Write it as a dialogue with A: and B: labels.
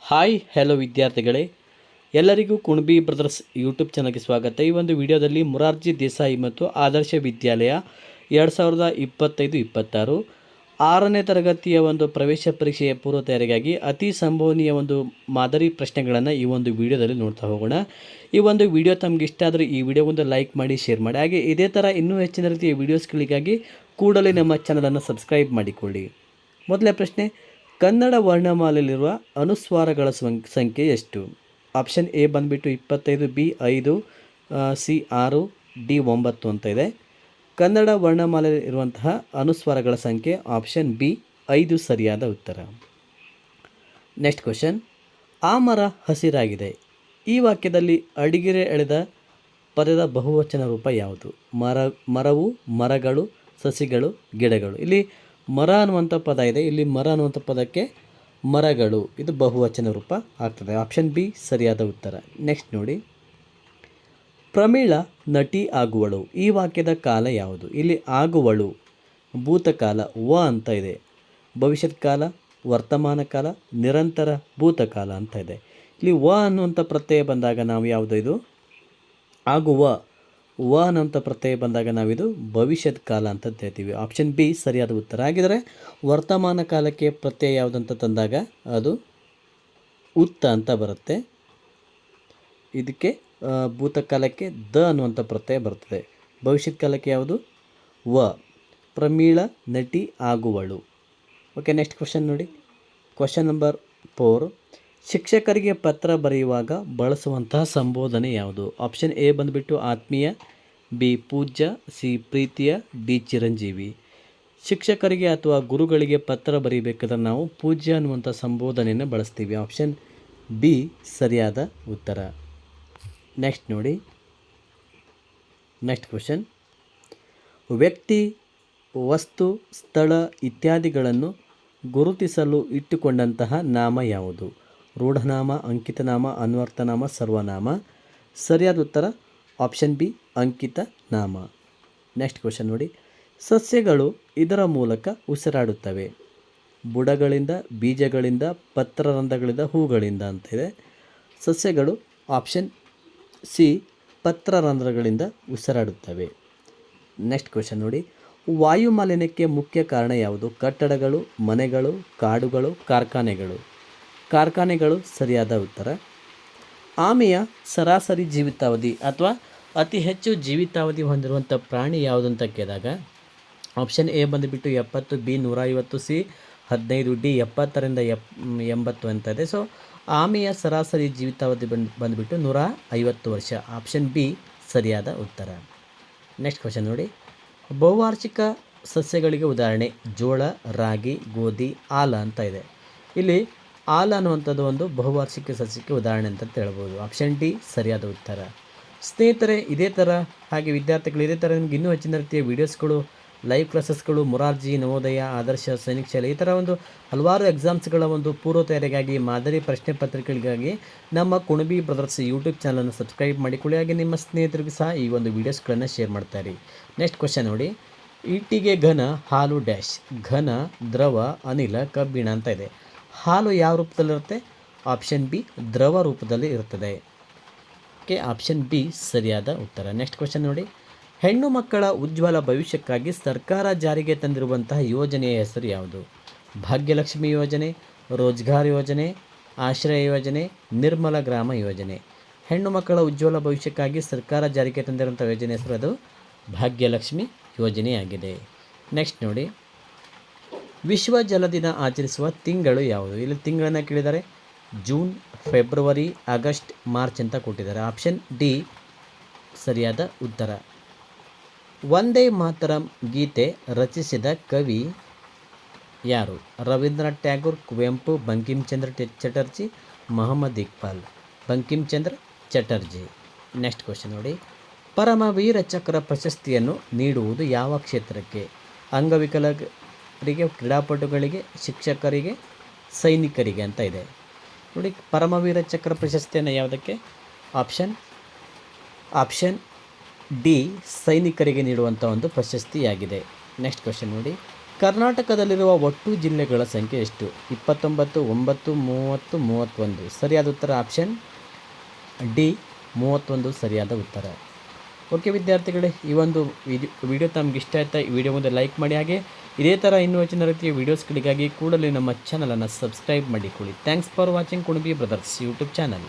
A: Hi hello ವಿದ್ಯಾರ್ಥಿಗಳೇ, ಎಲ್ಲರಿಗೂ Kunbi brothers YouTube ಚಾನಲ್ಗೆ ಸ್ವಾಗತ. ಈ ಒಂದು ವಿಡಿಯೋದಲ್ಲಿ ಮೊರಾರ್ಜಿ ದೇಸಾಯಿ ಮತ್ತು ಆದರ್ಶ ವಿದ್ಯಾಲಯ 2025-26 6ನೇ ತರಗತಿಯ ಒಂದು ಪ್ರವೇಶ ಪರೀಕ್ಷೆಯ ಪೂರ್ವ ತಯಾರಿಗಾಗಿ ಅತಿ ಸಂಭವನೀಯ ಒಂದು ಮಾದರಿ ಪ್ರಶ್ನೆಗಳನ್ನು ಈ ಒಂದು ವಿಡಿಯೋದಲ್ಲಿ ನೋಡ್ತಾ ಹೋಗೋಣ. ಈ ಒಂದು ವಿಡಿಯೋ ತಮಗೆ ಇಷ್ಟ ಆದರೆ ಈ ವಿಡಿಯೋಗೊಂದು ಲೈಕ್ ಮಾಡಿ, ಶೇರ್ ಮಾಡಿ. ಹಾಗೆ ಇದೇ ಥರ ಇನ್ನೂ ಹೆಚ್ಚಿನ ರೀತಿಯ ವಿಡಿಯೋಸ್ಗಳಿಗಾಗಿ ಕೂಡಲೇ ನಮ್ಮ ಚಾನಲನ್ನು ಸಬ್ಸ್ಕ್ರೈಬ್ ಮಾಡಿಕೊಳ್ಳಿ. ಮೊದಲನೇ ಪ್ರಶ್ನೆ, ಕನ್ನಡ ವರ್ಣಮಾಲೆಯಲ್ಲಿರುವ ಅನುಸ್ವಾರಗಳ ಸಂಖ್ಯೆ ಎಷ್ಟು? ಆಪ್ಷನ್ ಎ ಬಂದುಬಿಟ್ಟು 25, ಬಿ 5, ಸಿ 6, ಡಿ 9 ಅಂತ ಇದೆ. ಕನ್ನಡ ವರ್ಣಮಾಲೆ ಇರುವಂತಹ ಅನುಸ್ವಾರಗಳ ಸಂಖ್ಯೆ ಆಪ್ಷನ್ ಬಿ 5 ಸರಿಯಾದ ಉತ್ತರ. ನೆಕ್ಸ್ಟ್ ಕ್ವಶನ್, ಆ ಮರ ಹಸಿರಾಗಿದೆ. ಈ ವಾಕ್ಯದಲ್ಲಿ ಅಡಿಗೆರೆ ಎಳೆದ ಪದದ ಬಹುವಚನ ರೂಪ ಯಾವುದು? ಮರವು, ಮರಗಳು, ಸಸಿಗಳು, ಗಿಡಗಳು. ಇಲ್ಲಿ ಮರ ಅನ್ನುವಂಥ ಪದ ಇದೆ. ಇಲ್ಲಿ ಮರ ಅನ್ನುವಂಥ ಪದಕ್ಕೆ ಮರಗಳು, ಇದು ಬಹುವಚನ ರೂಪ ಆಗ್ತದೆ. ಆಪ್ಷನ್ ಬಿ ಸರಿಯಾದ ಉತ್ತರ. ನೆಕ್ಸ್ಟ್ ನೋಡಿ, ಪ್ರಮೀಳ ನಟಿ ಆಗುವಳು. ಈ ವಾಕ್ಯದ ಕಾಲ ಯಾವುದು? ಇಲ್ಲಿ ಆಗುವಳು ಭೂತಕಾಲ ವ ಅಂತ ಇದೆ. ಭವಿಷ್ಯತ್ ಕಾಲ, ವರ್ತಮಾನ ಕಾಲ, ನಿರಂತರ ಭೂತಕಾಲ ಅಂತ ಇದೆ. ಇಲ್ಲಿ ವ ಅನ್ನುವಂಥ ಪ್ರತ್ಯಯ ಬಂದಾಗ ನಾವು ಯಾವುದು? ಇದು ಆಗುವ. ವ ಅನ್ನೋಂಥ ಪ್ರತ್ಯಯ ಬಂದಾಗ ನಾವಿದು ಭವಿಷ್ಯತ್ ಕಾಲ ಅಂತ ಹೇಳ್ತೀವಿ. ಆಪ್ಷನ್ ಬಿ ಸರಿಯಾದ ಉತ್ತರ. ಹಾಗಿದ್ರೆ ವರ್ತಮಾನ ಕಾಲಕ್ಕೆ ಪ್ರತ್ಯಯ ಯಾವುದಂತ ತಂದಾಗ ಅದು ಉತ್ತ ಅಂತ ಬರುತ್ತೆ. ಇದಕ್ಕೆ ಭೂತಕಾಲಕ್ಕೆ ದ ಅನ್ನುವಂಥ ಪ್ರತ್ಯಯ ಬರ್ತದೆ. ಭವಿಷ್ಯತ್ ಕಾಲಕ್ಕೆ ಯಾವುದು? ವ. ಪ್ರಮೀಳ ನಟಿ ಆಗುವಳು. ಓಕೆ, ನೆಕ್ಸ್ಟ್ ಕ್ವಶನ್ ನೋಡಿ. ಕ್ವಶನ್ ನಂಬರ್ 4, ಶಿಕ್ಷಕರಿಗೆ ಪತ್ರ ಬರೆಯುವಾಗ ಬಳಸುವಂತಹ ಸಂಬೋಧನೆ ಯಾವುದು? ಆಪ್ಷನ್ ಎ ಬಂದುಬಿಟ್ಟು ಆತ್ಮೀಯ, ಬಿ ಪೂಜ್ಯ, ಸಿ ಪ್ರೀತಿಯ, ಡಿ ಚಿರಂಜೀವಿ. ಶಿಕ್ಷಕರಿಗೆ ಅಥವಾ ಗುರುಗಳಿಗೆ ಪತ್ರ ಬರೀಬೇಕಾದ್ರೆ ನಾವು ಪೂಜ್ಯ ಅನ್ನುವಂಥ ಸಂಬೋಧನೆಯನ್ನು ಬಳಸ್ತೀವಿ. ಆಪ್ಷನ್ ಬಿ ಸರಿಯಾದ ಉತ್ತರ. ನೆಕ್ಸ್ಟ್ ನೋಡಿ, ನೆಕ್ಸ್ಟ್ ಕ್ವಶನ್, ವ್ಯಕ್ತಿ, ವಸ್ತು, ಸ್ಥಳ ಇತ್ಯಾದಿಗಳನ್ನು ಗುರುತಿಸಲು ಇಟ್ಟುಕೊಂಡಂತಹ ನಾಮ ಯಾವುದು? ರೂಢನಾಮ, ಅಂಕಿತನಾಮ, ಅನ್ವರ್ಥನಾಮ, ಸರ್ವನಾಮ. ಸರಿಯಾದ ಉತ್ತರ ಆಪ್ಷನ್ ಬಿ ಅಂಕಿತ ನಾಮ. ನೆಕ್ಸ್ಟ್ ಕ್ವಶನ್ ನೋಡಿ, ಸಸ್ಯಗಳು ಇದರ ಮೂಲಕ ಉಸಿರಾಡುತ್ತವೆ. ಬುಡಗಳಿಂದ, ಬೀಜಗಳಿಂದ, ಪತ್ರರಂಧ್ರಗಳಿಂದ, ಹೂಗಳಿಂದ ಅಂತ ಇದೆ. ಸಸ್ಯಗಳು ಆಪ್ಷನ್ ಸಿ ಪತ್ರರಂಧ್ರಗಳಿಂದ ಉಸಿರಾಡುತ್ತವೆ. ನೆಕ್ಸ್ಟ್ ಕ್ವಶನ್ ನೋಡಿ, ವಾಯು ಮಾಲಿನ್ಯಕ್ಕೆ ಮುಖ್ಯ ಕಾರಣ ಯಾವುದು? ಕಟ್ಟಡಗಳು, ಮನೆಗಳು, ಕಾಡುಗಳು, ಕಾರ್ಖಾನೆಗಳು. ಕಾರ್ಖಾನೆಗಳು ಸರಿಯಾದ ಉತ್ತರ. ಆಮೆಯ ಸರಾಸರಿ ಜೀವಿತಾವಧಿ ಅಥವಾ ಅತಿ ಹೆಚ್ಚು ಜೀವಿತಾವಧಿ ಹೊಂದಿರುವಂಥ ಪ್ರಾಣಿ ಯಾವುದು ಅಂತ ಕೇಳಿದಾಗ ಆಪ್ಷನ್ ಎ ಬಂದುಬಿಟ್ಟು 70, ಬಿ 150, ಸಿ 15, ಡಿ 70ರಿಂದ 80 ಅಂತ ಇದೆ. ಸೊ ಆಮೆಯ ಸರಾಸರಿ ಜೀವಿತಾವಧಿ ಬಂದುಬಿಟ್ಟು 150 ವರ್ಷ. ಆಪ್ಷನ್ ಬಿ ಸರಿಯಾದ ಉತ್ತರ. ನೆಕ್ಸ್ಟ್ ಕ್ವಶನ್ ನೋಡಿ, ಬಹುವಾರ್ಷಿಕ ಸಸ್ಯಗಳಿಗೆ ಉದಾಹರಣೆ ಜೋಳ, ರಾಗಿ, ಗೋಧಿ, ಆಲ ಅಂತ ಇದೆ. ಇಲ್ಲಿ ಆಲ ಅನ್ನುವಂಥದ್ದು ಒಂದು ಬಹುವಾರ್ಷಿಕ ಸಸ್ಯಕ್ಕೆ ಉದಾಹರಣೆ ಅಂತ ಹೇಳ್ಬೋದು. ಆಪ್ಷನ್ ಡಿ ಸರಿಯಾದ ಉತ್ತರ. ಸ್ನೇಹಿತರೆ, ಇದೇ ಥರ ಹಾಗೆ ವಿದ್ಯಾರ್ಥಿಗಳು ಇದೇ ಥರ ನಿಮ್ಗೆ ಇನ್ನೂ ಹೆಚ್ಚಿನ ರೀತಿಯ ವೀಡಿಯೋಸ್ಗಳು, ಲೈವ್ ಕ್ಲಾಸಸ್ಗಳು, ಮೊರಾರ್ಜಿ, ನವೋದಯ, ಆದರ್ಶ, ಸೈನಿಕ ಶಾಲೆ, ಈ ಥರ ಒಂದು ಹಲವಾರು ಎಕ್ಸಾಮ್ಸ್ಗಳ ಒಂದು ಪೂರ್ವ ತಯಾರಿಗಾಗಿ, ಮಾದರಿ ಪ್ರಶ್ನೆ ಪತ್ರಿಕೆಗಳಿಗಾಗಿ ನಮ್ಮ ಕುಣಬಿ ಬ್ರದರ್ಸ್ ಯೂಟ್ಯೂಬ್ ಚಾನಲನ್ನು ಸಬ್ಸ್ಕ್ರೈಬ್ ಮಾಡಿಕೊಳ್ಳಿ. ಹಾಗೆ ನಿಮ್ಮ ಸ್ನೇಹಿತರಿಗೂ ಸಹ ಈ ಒಂದು ವೀಡಿಯೋಸ್ಗಳನ್ನು ಶೇರ್ ಮಾಡ್ತಾರೆ. ನೆಕ್ಸ್ಟ್ ಕ್ವಶನ್ ನೋಡಿ, ಇಟ್ಟಿಗೆ ಘನ, ಹಾಲು ಡ್ಯಾಶ್. ಘನ, ದ್ರವ, ಅನಿಲ, ಕಬ್ಬಿಣ ಅಂತ ಇದೆ. ಹಾಲು ಯಾವ ರೂಪದಲ್ಲಿರುತ್ತೆ? ಆಪ್ಷನ್ ಬಿ ದ್ರವ ರೂಪದಲ್ಲಿ ಇರುತ್ತದೆ. ಓಕೆ, ಆಪ್ಷನ್ ಬಿ ಸರಿಯಾದ ಉತ್ತರ. ನೆಕ್ಸ್ಟ್ ಕ್ವಶನ್ ನೋಡಿ, ಹೆಣ್ಣು ಮಕ್ಕಳ ಉಜ್ವಲ ಭವಿಷ್ಯಕ್ಕಾಗಿ ಸರ್ಕಾರ ಜಾರಿಗೆ ತಂದಿರುವಂತಹ ಯೋಜನೆಯ ಹೆಸರು ಯಾವುದು? ಭಾಗ್ಯಲಕ್ಷ್ಮಿ ಯೋಜನೆ, ರೋಜ್ಗಾರ್ ಯೋಜನೆ, ಆಶ್ರಯ ಯೋಜನೆ, ನಿರ್ಮಲ ಗ್ರಾಮ ಯೋಜನೆ. ಹೆಣ್ಣು ಮಕ್ಕಳ ಉಜ್ವಲ ಭವಿಷ್ಯಕ್ಕಾಗಿ ಸರ್ಕಾರ ಜಾರಿಗೆ ತಂದಿರುವಂಥ ಯೋಜನೆ ಹೆಸರು ಅದು ಭಾಗ್ಯಲಕ್ಷ್ಮಿ ಯೋಜನೆಯಾಗಿದೆ. ನೆಕ್ಸ್ಟ್ ನೋಡಿ, ವಿಶ್ವ ಜಲ ದಿನ ಆಚರಿಸುವ ತಿಂಗಳು ಯಾವುದು? ಇಲ್ಲಿ ತಿಂಗಳನ್ನು ಕೇಳಿದ್ದಾರೆ. ಜೂನ್, ಫೆಬ್ರವರಿ, ಆಗಸ್ಟ್, ಮಾರ್ಚ್ ಅಂತ ಕೊಟ್ಟಿದ್ದಾರೆ. ಆಪ್ಷನ್ ಡಿ ಸರಿಯಾದ ಉತ್ತರ. ವಂದೇ ಮಾತರಂ ಗೀತೆ ರಚಿಸಿದ ಕವಿ ಯಾರು? ರವೀಂದ್ರನಾಥ್ ಟ್ಯಾಗೋರ್, ಕುವೆಂಪು, ಬಂಕಿಂಚಂದ್ರ ಚಟರ್ಜಿ, ಮೊಹಮ್ಮದ್ ಇಕ್ಬಾಲ್. ಬಂಕಿಂಚಂದ್ರ ಚಟರ್ಜಿ. ನೆಕ್ಸ್ಟ್ ಕ್ವಶನ್ ನೋಡಿ, ಪರಮವೀರ ಚಕ್ರ ಪ್ರಶಸ್ತಿಯನ್ನು ನೀಡುವುದು ಯಾವ ಕ್ಷೇತ್ರಕ್ಕೆ? ಅಂಗವಿಕಲರಿಗೆ, ಕ್ರೀಡಾಪಟುಗಳಿಗೆ, ಶಿಕ್ಷಕರಿಗೆ, ಸೈನಿಕರಿಗೆ ಅಂತ ಇದೆ. ನೋಡಿ, ಪರಮವೀರ ಚಕ್ರ ಪ್ರಶಸ್ತಿಯನ್ನು ಯಾವುದಕ್ಕೆ? ಆಪ್ಷನ್ ಡಿ ಸೈನಿಕರಿಗೆ ನೀಡುವಂಥ ಒಂದು ಪ್ರಶಸ್ತಿಯಾಗಿದೆ. ನೆಕ್ಸ್ಟ್ ಕ್ವಶನ್ ನೋಡಿ, ಕರ್ನಾಟಕದಲ್ಲಿರುವ ಒಟ್ಟು ಜಿಲ್ಲೆಗಳ ಸಂಖ್ಯೆ ಎಷ್ಟು? 29, 9, 30, 31. ಸರಿಯಾದ ಉತ್ತರ ಆಪ್ಷನ್ ಡಿ 31 ಸರಿಯಾದ ಉತ್ತರ. ಓಕೆ ವಿದ್ಯಾರ್ಥಿಗಳೇ, ಈ ಒಂದು ವಿಡಿಯೋ ತಮಗೆ ಇಷ್ಟ ಆಯ್ತಾ? ಈ ವಿಡಿಯೋ ಮುಂದೆ ಲೈಕ್ ಮಾಡಿ, ಹಾಗೆ ಇದೇ ಥರ ಇನ್ನೂ ಹೆಚ್ಚಿನ ರೀತಿಯ ವೀಡಿಯೋಸ್ಗಳಿಗಾಗಿ ಕೂಡಲೇ ನಮ್ಮ ಚಾನಲನ್ನು ಸಬ್ಸ್ಕ್ರೈಬ್ ಮಾಡಿಕೊಳ್ಳಿ. Thanks for watching Kunabi brothers YouTube channel.